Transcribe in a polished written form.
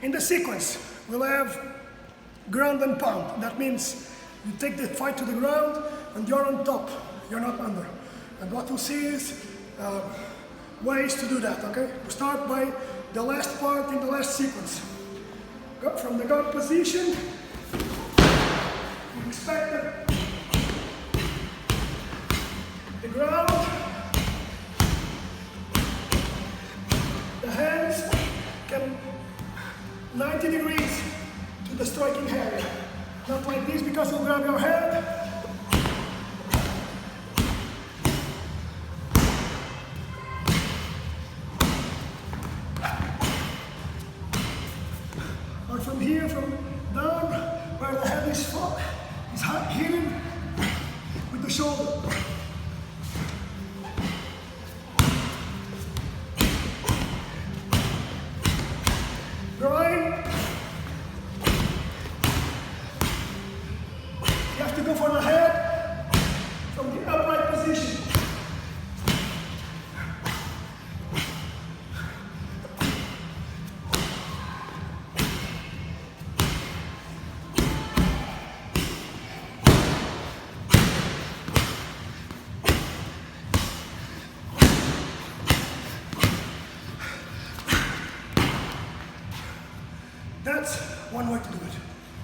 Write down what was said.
In the sequence, we'll have ground and pound. That means you take the fight to the ground and you're on top, you're not under. And what we'll see is ways to do that, okay? We start by the last part in the last sequence. Go from the guard position, you expect the ground, the hands can 90 degrees to the striking area. Not like this because you'll grab your head. Or from here, from down, where the head is hitting with the shoulder. Groin. You have to go for the head from the upright position. That's one way to do it.